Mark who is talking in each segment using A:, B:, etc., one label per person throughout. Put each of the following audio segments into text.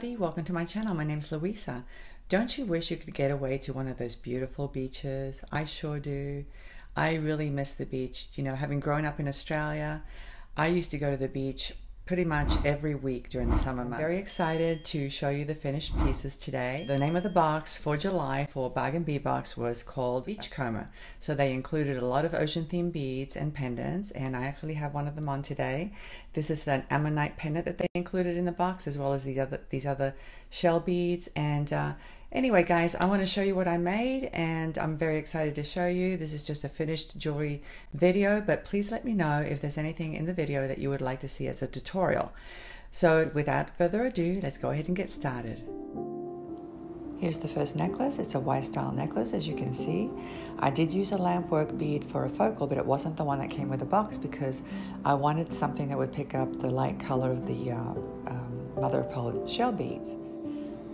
A: everybody, welcome to my channel. My name's Luisa. Don't you wish you could get away to one of those beautiful beaches? I sure do. I really miss the beach. You know, having grown up in Australia, I used to go to the beach pretty much every week during the summer months. I'm very excited to show you the finished pieces today. The name of the box for July for Bargain Bead Box was called Beachcomber. So they included a lot of ocean themed beads and pendants, and I actually have one of them on today. This is an ammonite pendant that they included in the box, as well as these other shell beads. And anyway, guys, I want to show you what I made, and I'm very excited to show you. This is just a finished jewelry video, but please let me know if there's anything in the video that you would like to see as a tutorial. So without further ado, let's go ahead and get started. Here's the first necklace. It's a Y style necklace, as you can see. I did use a lampwork bead for a focal, but it wasn't the one that came with the box because I wanted something that would pick up the light color of the mother of pearl shell beads.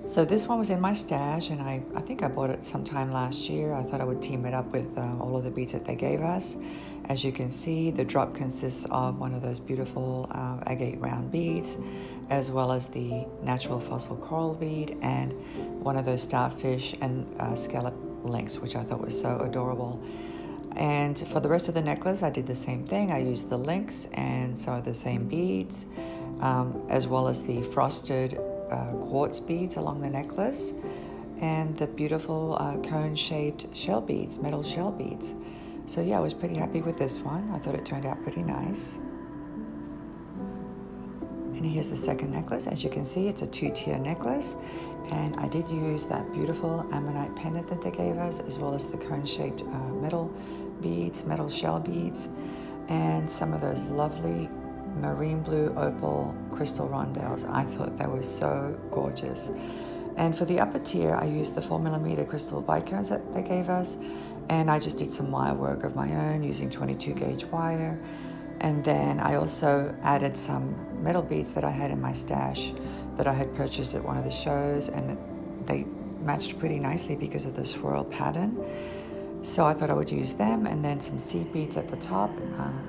A: So this one was in my stash, and I think I bought it sometime last year. I thought I would team it up with all of the beads that they gave us. As you can see, the drop consists of one of those beautiful agate round beads, as well as the natural fossil coral bead and one of those starfish and scallop links, which I thought was so adorable. And for the rest of the necklace, I did the same thing. I used the links and some of the same beads, as well as the frosted quartz beads along the necklace, and the beautiful cone-shaped shell beads, metal shell beads. So yeah, I was pretty happy with this one. I thought it turned out pretty nice. And here's the second necklace. As you can see, it's a two-tier necklace, and I did use that beautiful ammonite pendant that they gave us, as well as the cone-shaped metal beads, metal shell beads, and some of those lovely marine blue opal crystal rondelles. I thought they were so gorgeous. And for the upper tier, I used the 4mm crystal bicones that they gave us, and I just did some wire work of my own using 22 gauge wire. And then I also added some metal beads that I had in my stash that I had purchased at one of the shows, and they matched pretty nicely because of the swirl pattern. So I thought I would use them, and then some seed beads at the top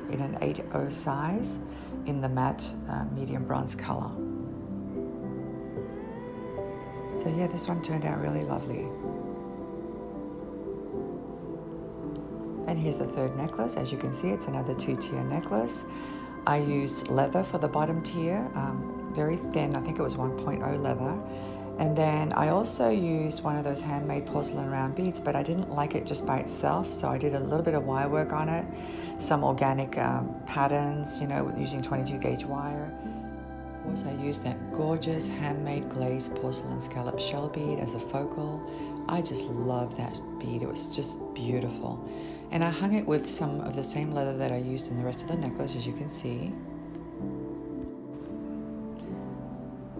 A: in an 8/0 size in the matte medium bronze color. So yeah, this one turned out really lovely. And here's the third necklace. As you can see, it's another two-tier necklace. I used leather for the bottom tier, very thin, I think it was 1.0 leather. And then I also used one of those handmade porcelain round beads, but I didn't like it just by itself, so I did a little bit of wire work on it, some organic patterns, you know, using 22 gauge wire. Of course, I used that gorgeous handmade glazed porcelain scallop shell bead as a focal. I just love that bead. It was just beautiful. And I hung it with some of the same leather that I used in the rest of the necklace, as you can see.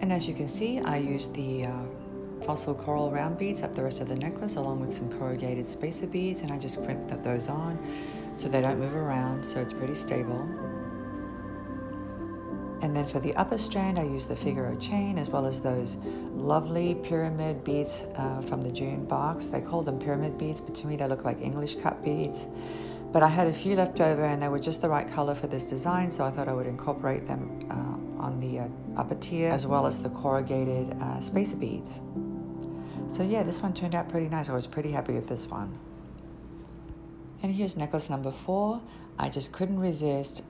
A: And as you can see, I used the fossil coral round beads up the rest of the necklace, along with some corrugated spacer beads, and I just crimped those on so they don't move around, so it's pretty stable. And then for the upper strand, I used the Figaro chain, as well as those lovely pyramid beads from the June box. They call them pyramid beads, but to me they look like English cut beads. But I had a few left over, and they were just the right color for this design, so I thought I would incorporate them on the upper tier, as well as the corrugated spacer beads. So yeah, this one turned out pretty nice. I was pretty happy with this one. And here's necklace number 4. I just couldn't resist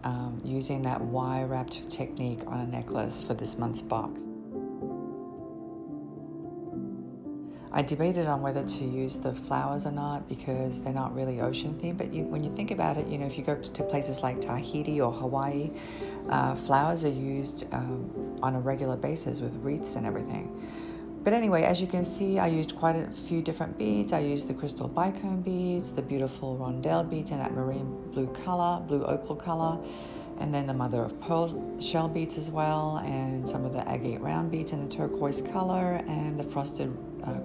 A: using that wire wrapped technique on a necklace for this month's box. I debated on whether to use the flowers or not because they're not really ocean themed, but when you think about it, you know, if you go to places like Tahiti or Hawaii, flowers are used on a regular basis with wreaths and everything. But anyway, as you can see, I used quite a few different beads. I used the crystal bicone beads, the beautiful rondelle beads in that marine blue color, blue opal color, and then the mother of pearl shell beads as well, and some of the agate round beads in the turquoise color, and the frosted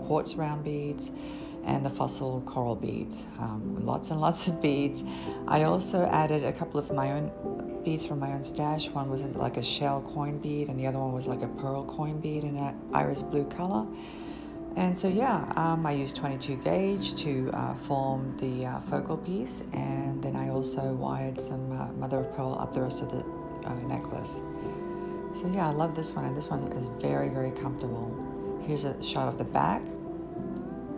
A: quartz round beads, and the fossil coral beads. Lots and lots of beads. I also added a couple of my own beads from my own stash. One was like a shell coin bead, and the other one was like a pearl coin bead in that iris blue color. And so yeah, I used 22 gauge to form the focal piece, and then I also wired some mother of pearl up the rest of the necklace. So yeah, I love this one, and this one is very, very comfortable. Here's a shot of the back.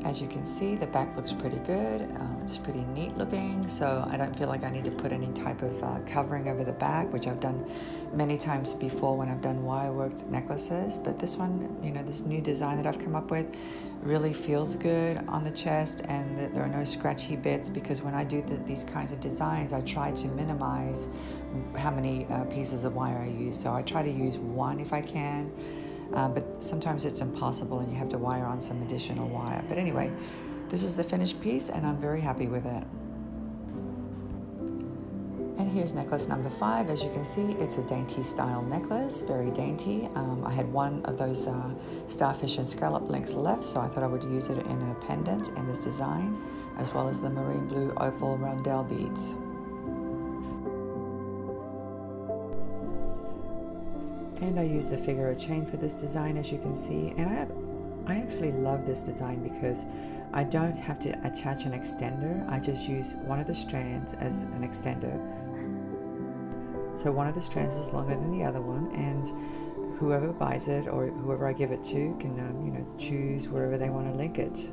A: As you can see, the back looks pretty good. It's pretty neat looking, so I don't feel like I need to put any type of covering over the back, which I've done many times before when I've done wire-worked necklaces. But this one, you know, this new design that I've come up with really feels good on the chest, and there are no scratchy bits, because when I do these kinds of designs, I try to minimize how many pieces of wire I use. So I try to use one if I can. But sometimes it's impossible and you have to wire on some additional wire. But anyway, this is the finished piece and I'm very happy with it. And here's necklace number 5. As you can see, it's a dainty style necklace, very dainty. I had one of those starfish and scallop links left, so I thought I would use it in a pendant in this design, as well as the marine blue opal rondelle beads. And I used the figure chain for this design, as you can see, and I actually love this design because I don't have to attach an extender. I just use one of the strands as an extender. So one of the strands is longer than the other one, and whoever buys it or whoever I give it to can you know, choose wherever they want to link it.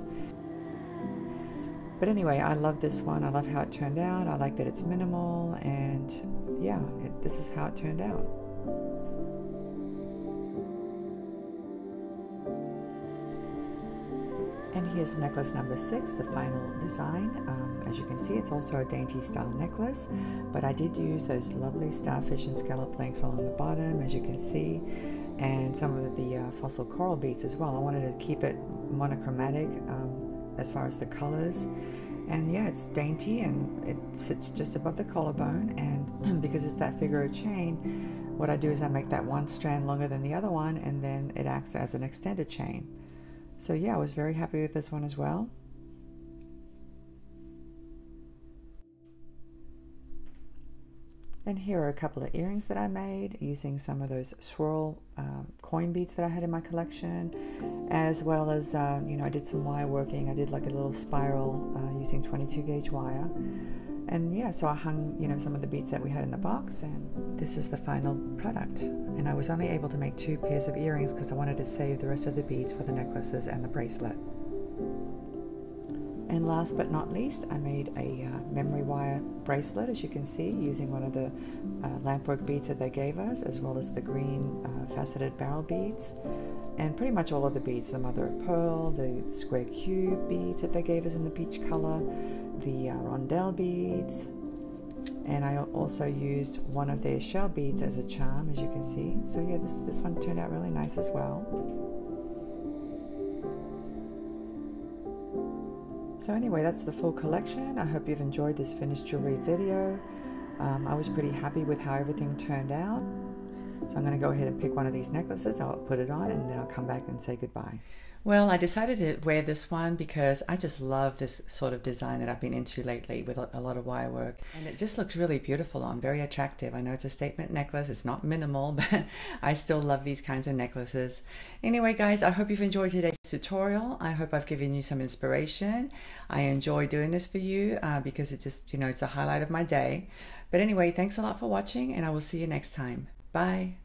A: But anyway, I love this one. I love how it turned out. I like that it's minimal, and yeah, this is how it turned out. And here's necklace number 6, the final design. As you can see, it's also a dainty style necklace, but I did use those lovely starfish and scallop links along the bottom, as you can see, and some of the fossil coral beads as well. I wanted to keep it monochromatic as far as the colors. And yeah, it's dainty and it sits just above the collarbone, and because it's that figure of chain, what I do is I make that one strand longer than the other one, and then it acts as an extended chain. So yeah, I was very happy with this one as well. And here are a couple of earrings that I made using some of those swirl coin beads that I had in my collection, as well as, you know, I did some wire working. I did like a little spiral using 22 gauge wire. And yeah, so I hung, you know, some of the beads that we had in the box, and this is the final product. And I was only able to make 2 pairs of earrings because I wanted to save the rest of the beads for the necklaces and the bracelet. And last but not least, I made a memory wire bracelet, as you can see, using one of the lampwork beads that they gave us, as well as the green faceted barrel beads. And pretty much all of the beads, the mother of pearl, the square cube beads that they gave us in the peach color, the rondelle beads, and I also used one of their shell beads as a charm, as you can see. So yeah, this one turned out really nice as well. So anyway, that's the full collection. I hope you've enjoyed this finished jewelry video. I was pretty happy with how everything turned out. So I'm going to go ahead and pick one of these necklaces. I'll put it on and then I'll come back and say goodbye. Well, I decided to wear this one because I just love this sort of design that I've been into lately with a lot of wire work. And it just looks really beautiful on, very attractive. I know it's a statement necklace. It's not minimal, but I still love these kinds of necklaces. Anyway, guys, I hope you've enjoyed today's tutorial. I hope I've given you some inspiration. I enjoy doing this for you because it just, you know, it's a highlight of my day. But anyway, thanks a lot for watching, and I will see you next time. Bye.